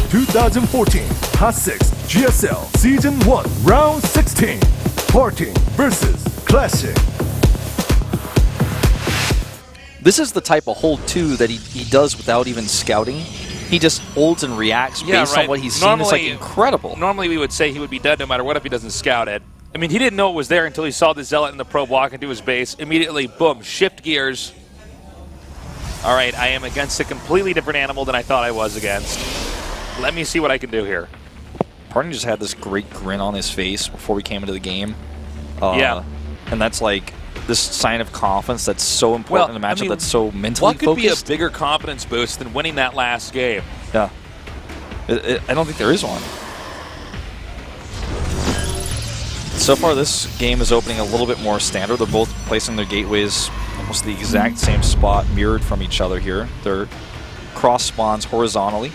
2014 Hot 6 GSL Season 1 Round 16 Parting vs. Classic. This is the type of hold, too, that he does without even scouting. He just holds and reacts based on what he's seen. It's like incredible. Normally we would say he would be dead no matter what if he doesn't scout it. I mean, he didn't know it was there until he saw the Zealot and the Probe walk into his base. Immediately, boom, shift gears. All right, I am against a completely different animal than I thought I was against. Let me see what I can do here. Parting just had this great grin on his face before we came into the game. Yeah. And that's like this sign of confidence that's so important in a matchup that's so mentally focused. What could be a bigger confidence boost than winning that last game? Yeah. I don't think there is one. So far, this game is opening a little bit more standard. They're both placing their gateways almost the exact same spot, mirrored from each other here. They're cross spawns horizontally.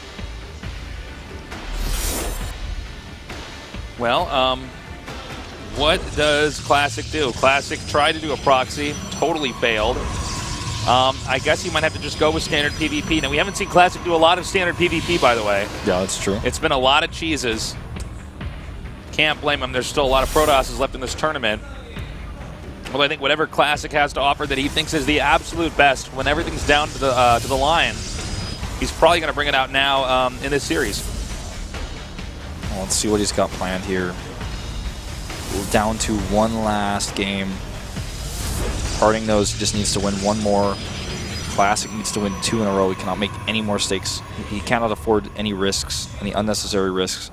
Well, what does Classic do? Classic tried to do a proxy, totally failed. I guess you might have to just go with standard PvP. Now, we haven't seen Classic do a lot of standard PvP, by the way. Yeah, that's true. It's been a lot of cheeses. Can't blame him. There's still a lot of Protosses left in this tournament. Well, I think whatever Classic has to offer that he thinks is the absolute best, when everything's down to the line, he's probably going to bring it out now in this series. Well, let's see what he's got planned here. We're down to one last game. Parting knows he just needs to win one more. Classic needs to win 2 in a row. He cannot make any more mistakes. He cannot afford any risks, any unnecessary risks.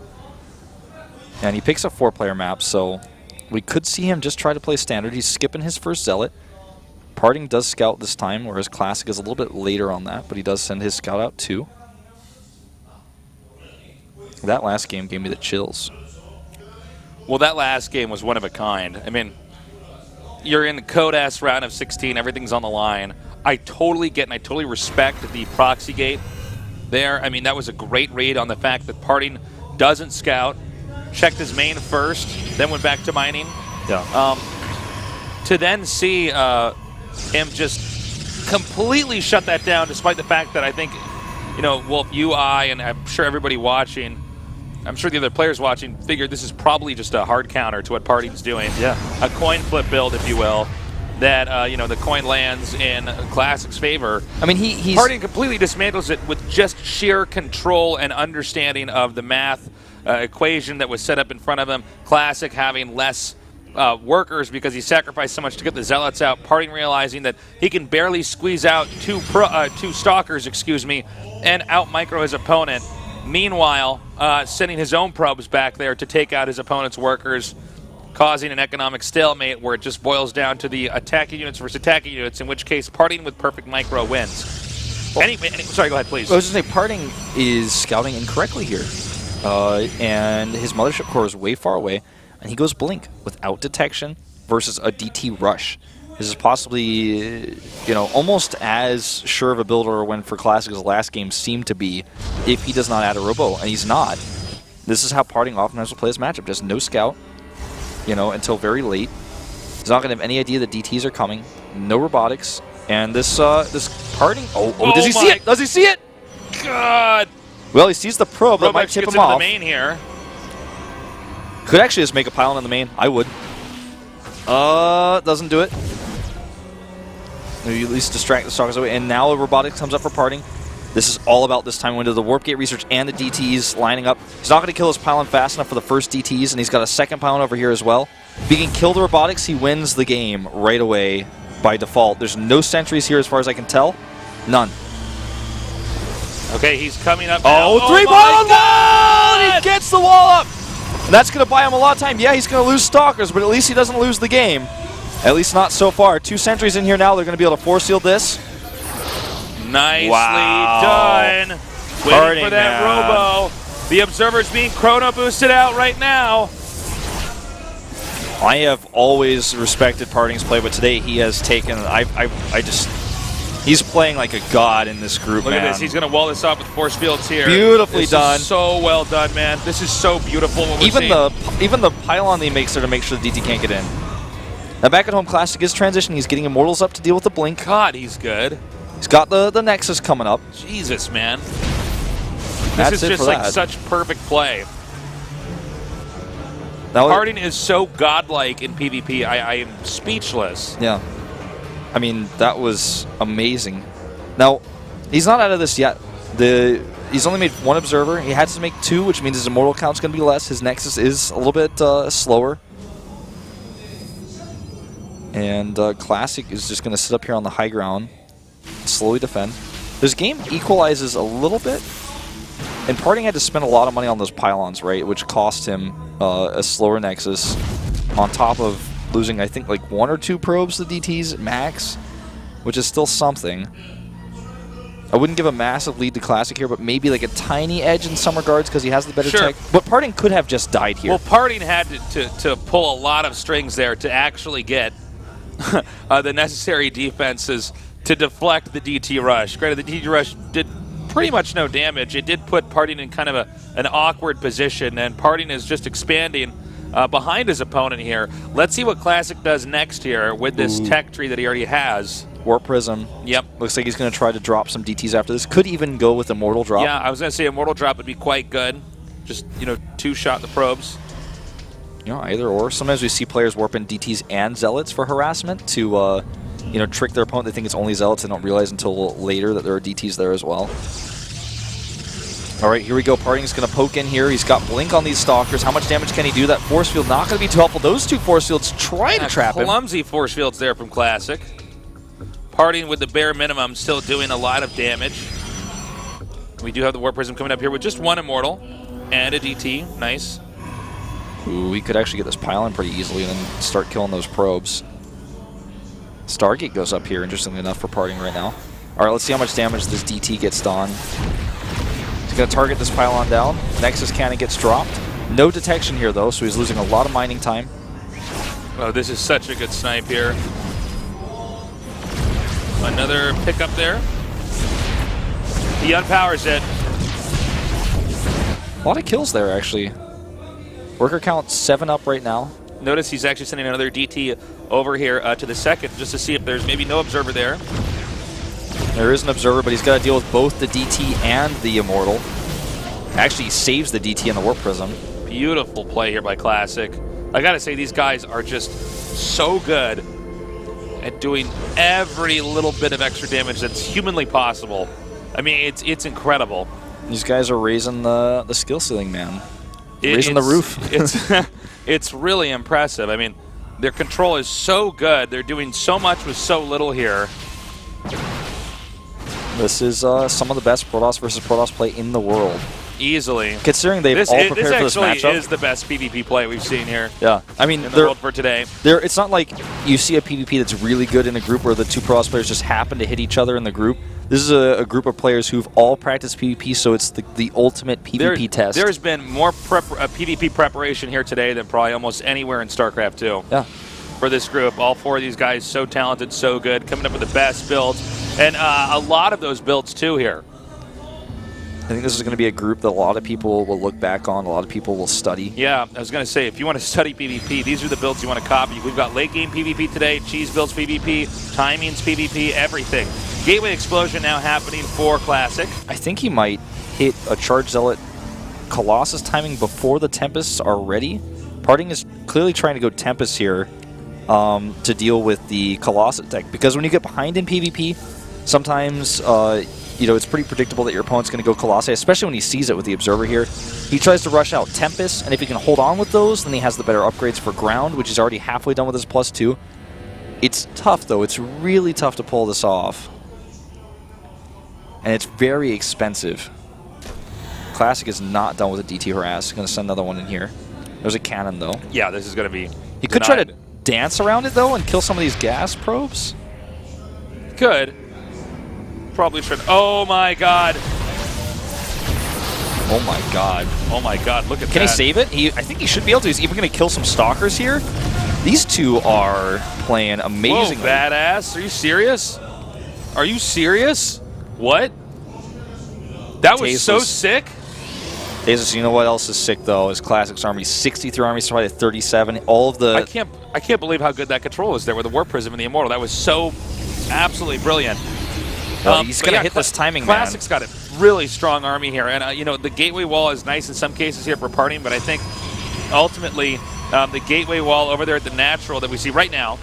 And he picks a 4-player map, so we could see him just try to play standard. He's skipping his first Zealot. Parting does scout this time, whereas Classic is a little bit later on that, but he does send his scout out too. That last game gave me the chills. Well, that last game was one of a kind. I mean, you're in the Code S round of 16. Everything's on the line. I totally get and I totally respect the proxy gate there. I mean, that was a great read on the fact that Parting doesn't scout. Checked his main first, then went back to mining. Yeah. To then see him just completely shut that down, despite the fact that I think, you know, Wolf, you, I, and I'm sure everybody watching, I'm sure the other players watching, figured this is probably just a hard counter to what Parting's doing. Yeah. A coin flip build, if you will, that, you know, the coin lands in Classic's favor. I mean, he's... Parting completely dismantles it with just sheer control and understanding of the math equation that was set up in front of him. Classic having less workers because he sacrificed so much to get the Zealots out. Parting realizing that he can barely squeeze out two Stalkers, and out-micro his opponent. Meanwhile, sending his own probes back there to take out his opponent's workers, causing an economic stalemate where it just boils down to the attacking units versus attacking units, in which case Parting with perfect micro wins. Well, sorry, go ahead, please. I was just saying, Parting is scouting incorrectly here. And his mothership core is way far away, and he goes blink without detection versus a DT rush. This is possibly, you know, almost as sure of a builder when for Classic as last game seemed to be if he does not add a robo, and he's not. This is how Parting often has to play his matchup. Just no scout, you know, until very late. He's not going to have any idea that DTs are coming. No robotics. And this Parting... Oh, does he see it? Does he see it? God! Well, he sees the probe, that might tip him off. The main here. Could actually just make a pylon in the main. I would. Doesn't do it. Maybe at least distract the Stalkers away. And now the robotics comes up for Parting. This is all about this time window. The warp gate research and the DTs lining up. He's not going to kill his pylon fast enough for the first DTs, and he's got a second pylon over here as well. If he can kill the robotics, he wins the game right away by default. There's no sentries here as far as I can tell. None. Okay, he's coming up now. Oh, 3 pylon wall! And he gets the wall up! And that's going to buy him a lot of time. Yeah, he's going to lose Stalkers, but at least he doesn't lose the game. At least not so far. 2 sentries in here now. They're going to be able to force seal this. Nicely done. Waiting for that robo. The Observer's being chrono boosted out right now. I have always respected Parting's play, but today he has taken... He's playing like a god in this group, Look at this. He's going to wall this off with force fields here. Beautifully done. This is so well done, man. This is so beautiful what we're seeing. Even the pylon that he makes there to make sure the DT can't get in. Now back at home, Classic is transitioning. He's getting Immortals up to deal with the blink. God, he's good. He's got the Nexus coming up. Jesus, man. That's this is it just for like that. such perfect play. Parting is so godlike in PvP. I am speechless. Yeah. I mean, that was amazing. Now, he's not out of this yet. He's only made 1 observer. He had to make 2, which means his immortal count's going to be less. His Nexus is a little bit slower. And Classic is just going to sit up here on the high ground, slowly defend. This game equalizes a little bit. And Parting had to spend a lot of money on those pylons, right? Which cost him a slower Nexus on top of losing, I think, like 1 or 2 probes to DTs max, which is still something. I wouldn't give a massive lead to Classic here, but maybe like a tiny edge in some regards because he has the better tech. But Parting could have just died here. Well, Parting had to pull a lot of strings there to actually get the necessary defenses to deflect the DT rush. Granted, the DT rush did pretty much no damage. It did put Parting in kind of an awkward position, and Parting is just expanding behind his opponent here. Let's see what Classic does next here with this tech tree that he already has. Warp Prism. Yep. Looks like he's going to try to drop some DTs after this. Could even go with Immortal Drop. Yeah, I was going to say Immortal Drop would be quite good. Just, 2-shot the probes. Either or. Sometimes we see players warping DTs and Zealots for harassment to, trick their opponent. They think it's only Zealots and don't realize until later that there are DTs there as well. All right, here we go. Parting's going to poke in here. He's got Blink on these Stalkers. How much damage can he do? That Force Field not going to be too helpful. Those 2 Force Fields try to trap him. Clumsy Force Fields there from Classic. Parting with the bare minimum, still doing a lot of damage. We do have the Warp Prism coming up here with just 1 Immortal and a DT. Nice. Ooh, we could actually get this pylon pretty easily and then start killing those probes. Stargate goes up here, interestingly enough, for Parting right now. All right, let's see how much damage this DT gets done. He's going to target this pylon down. Nexus cannon gets dropped. No detection here, though, so he's losing a lot of mining time. Oh, this is such a good snipe here. Another pickup there. He unpowers it. A lot of kills there, actually. Worker count 7 up right now. Notice he's actually sending another DT over here to the second just to see if there's maybe no observer there. There is an observer, but he's got to deal with both the DT and the Immortal. Actually, he saves the DT and the Warp Prism. Beautiful play here by Classic. I got to say, these guys are just so good at doing every little bit of extra damage that's humanly possible. I mean, it's incredible. These guys are raising the skill ceiling, man. Raising the roof. It's really impressive. I mean, their control is so good. They're doing so much with so little here. This is some of the best Protoss versus Protoss play in the world. Easily. Considering they've all prepared for this matchup. This actually is the best PvP play we've seen here. Yeah. I mean, in the world for today. It's not like you see a PvP that's really good in a group where the 2 Protoss players just happen to hit each other in the group. This is a group of players who've all practiced PvP, so it's the ultimate PvP test. There's been more PvP preparation here today than probably almost anywhere in StarCraft II. Yeah. For this group, all 4 of these guys so talented, so good, coming up with the best builds, and a lot of those builds too here. I think this is going to be a group that a lot of people will look back on, a lot of people will study. Yeah, I was going to say, if you want to study PvP, these are the builds you want to copy. We've got late game PvP today, cheese builds PvP, timings PvP, everything. Gateway Explosion now happening for Classic. I think he might hit a Charge Zealot Colossus timing before the Tempests are ready. Parting is clearly trying to go Tempest here to deal with the Colossus deck, because when you get behind in PvP, sometimes it's pretty predictable that your opponent's going to go Colossi, especially when he sees it with the Observer here. He tries to rush out Tempest, and if he can hold on with those, then he has the better upgrades for ground, which is already halfway done with his +2. It's tough, though. It's really tough to pull this off. And it's very expensive. Classic is not done with a DT harass. He's going to send another one in here. There's a cannon, though. Yeah, this is going to be He could try to dance around it, though, and kill some of these gas probes. Could. Probably should. Oh, my God. Oh, my God. Oh, my God. Look at that. Can he save it? I think he should be able to. He's even going to kill some Stalkers here. These 2 are playing amazingly. Whoa, badass. Are you serious? Are you serious? What? That was so sick. Tazus, you know what else is sick, though, is Classic's army. 63 armies to fight at 37. All of the... I can't believe how good that control is there with the Warp Prism and the Immortal. That was so absolutely brilliant. He's going to hit this timing, Classic's got a really strong army here. And, you know, the gateway wall is nice in some cases here for partying, but I think ultimately the gateway wall over there at the natural that we see right now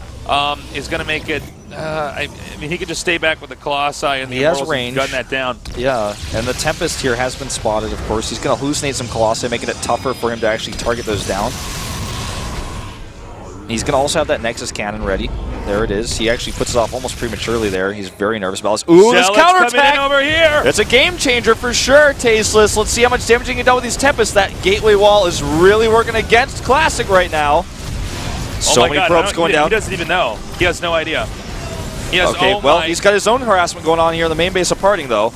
is going to make it. I mean, he could just stay back with the Colossi and the has range. gun that down. Yeah, and the Tempest here has been spotted, of course. He's going to hallucinate some Colossi, making it tougher for him to actually target those down. He's going to also have that Nexus cannon ready. There it is. He actually puts it off almost prematurely there. He's very nervous about this. Ooh, this counterattack over here. It's a game changer for sure, Tasteless. Let's see how much damage he can get done with these Tempests. That gateway wall is really working against Classic right now. So many probes going down. He doesn't even know. He has no idea. He has, okay, well, he's got his own harassment going on here in the main base of Parting, though.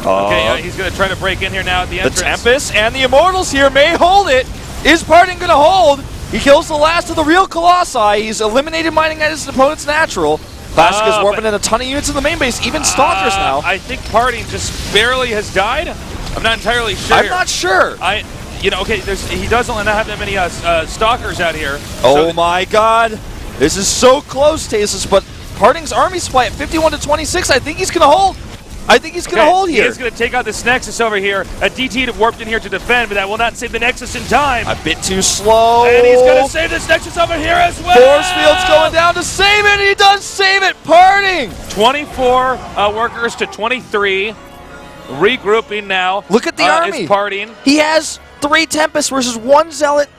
Okay, he's going to try to break in here now at the entrance. The Tempest and the Immortals here may hold it. Is Parting going to hold? He kills the last of the real Colossi. He's eliminated mining at his opponent's natural. Classic is warping in a ton of units in the main base, even Stalkers now. I think Parting just barely has died. I'm not entirely sure. I'm not sure. You know, okay, he doesn't have that many Stalkers out here. Oh my God. This is so close, Tasteless, but Parting's army supply at 51 to 26. I think he's going to hold. I think he's going to hold here. He is going to take out this Nexus over here. A DT warped in here to defend, but that will not save the Nexus in time. A bit too slow. And he's going to save this Nexus over here as well. Force field's going down to save it. He does save it. Parting. 24 workers to 23. Regrouping now. Look at the army. Is Parting. He has 3 Tempests versus 1 Zealot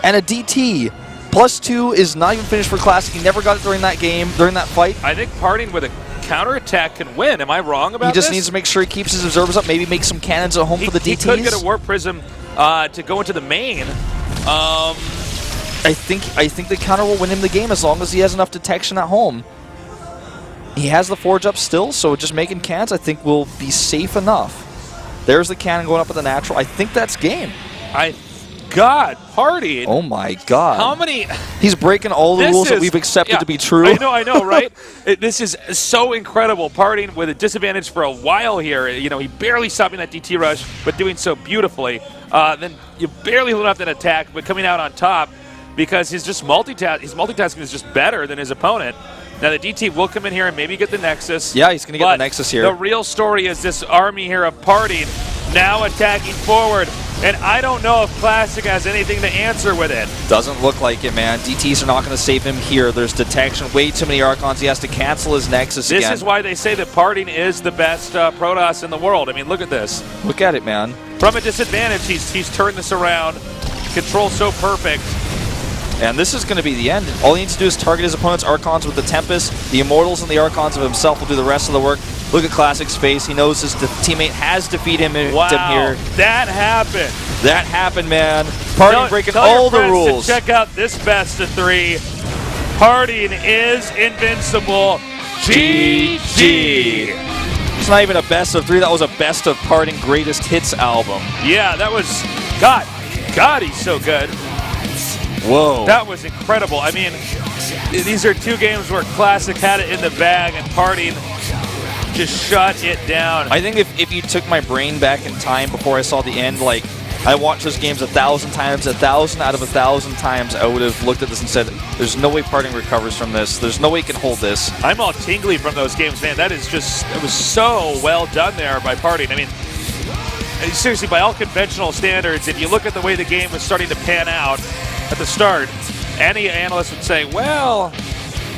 and a DT. +2 is not even finished for Classic. He never got it during that game, during that fight. I think Parting with a counterattack can win. Am I wrong about this? He just needs to make sure he keeps his observers up, maybe make some cannons at home for the DTs. He could get a Warp Prism to go into the main. I think the counter will win him the game as long as he has enough detection at home. He has the Forge up still, so just making cannons I think will be safe enough. There's the cannon going up at the natural. I think that's game. God, Party. Oh my God. How many? He's breaking all the rules that we've accepted to be true. I know, right? This is so incredible. Parting with a disadvantage for a while here. You know, he barely stopping that DT rush, but doing so beautifully. Then you barely hold off that attack, but coming out on top because his multitasking is just better than his opponent. Now the DT will come in here and maybe get the Nexus. Yeah, he's going to get the Nexus here. The real story is this army here of Parting now attacking forward. And I don't know if Classic has anything to answer with it. Doesn't look like it, man. DTs are not going to save him here. There's detection. Way too many Archons. He has to cancel his Nexus again. This is why they say that Parting is the best Protoss in the world. I mean, look at this. Look at it, man. From a disadvantage, he's turned this around. Control so perfect. And this is going to be the end. All he needs to do is target his opponent's Archons with the Tempest. The Immortals and the Archons of himself will do the rest of the work. Look at Classic's face. He knows his teammate has defeated him here. That happened. That happened, man. Parting breaking all the rules. To check out this best of 3. Parting is invincible. GG. It's not even a best of 3. That was a best of Parting greatest hits album. Yeah, that was God, he's so good. Whoa. That was incredible. I mean, these are 2 games where Classic had it in the bag and Parting just shut it down. I think if you took my brain back in time before I saw the end, like, I watched those games 1,000 times, 1,000 out of 1,000 times, I would have looked at this and said, there's no way Parting recovers from this. There's no way he can hold this. I'm all tingly from those games, man. It was so well done there by Parting. I mean, seriously, by all conventional standards, if you look at the way the game was starting to pan out at the start, any analyst would say, well,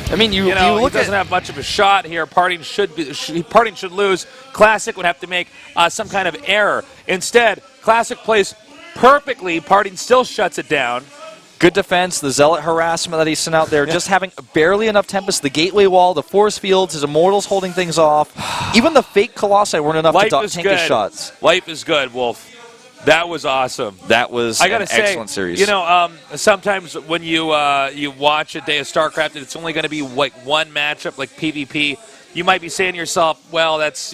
I mean, you look he doesn't have much of a shot here. Parting should lose. Classic would have to make some kind of error. Instead, Classic plays perfectly. Parting still shuts it down. Good defense, the Zealot harassment that he sent out there, just having barely enough Tempest, the gateway wall, the force fields, his Immortals holding things off. Even the fake Colossi weren't enough to tank his shots. Life is good, Wolf. That was awesome. That was an excellent series. You know, sometimes when you watch a day of StarCraft and it's only going to be like one matchup, like PvP, you might be saying to yourself, well, that's,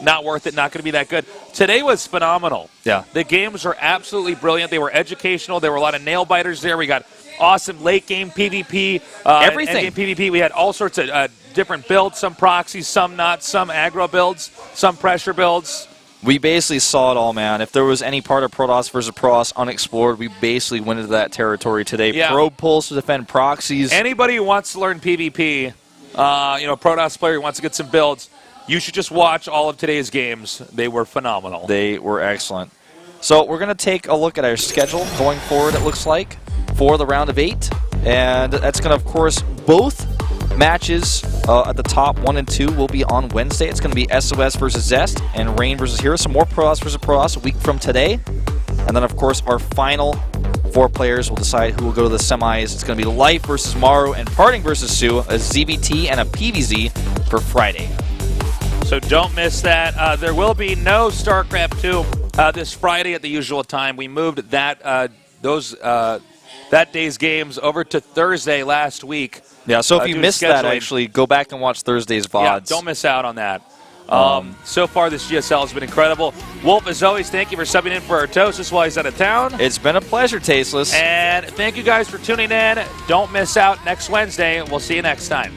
not worth it, not going to be that good. Today was phenomenal. Yeah. The games were absolutely brilliant. They were educational. There were a lot of nail-biters there. We got awesome late-game PvP. Everything. End-game PvP. We had all sorts of different builds, some proxies, some not, some aggro builds, some pressure builds. We basically saw it all, man. If there was any part of Protoss versus Protoss unexplored, we basically went into that territory today. Yeah. Probe pulls to defend proxies. Anybody who wants to learn PvP, Protoss player who wants to get some builds, you should just watch all of today's games. They were phenomenal. They were excellent. So we're going to take a look at our schedule going forward, it looks like, for the round of 8. And that's going to, of course, both matches at the top 1 and 2 will be on Wednesday. It's going to be SOS versus Zest and Rain versus Hero. Some more Protoss versus Protoss a week from today. And then, of course, our final 4 players will decide who will go to the semis. It's going to be Life versus Maru and Parting versus Sue, a ZBT and a PVZ for Friday. So don't miss that. There will be no StarCraft II this Friday at the usual time. We moved that day's games over to Thursday last week. Yeah, so if you missed that, actually, go back and watch Thursday's VODs. Yeah, don't miss out on that. So far, this GSL has been incredible. Wolf, as always, thank you for subbing in for Artosis while he's out of town. It's been a pleasure, Tasteless. And thank you guys for tuning in. Don't miss out next Wednesday. We'll see you next time.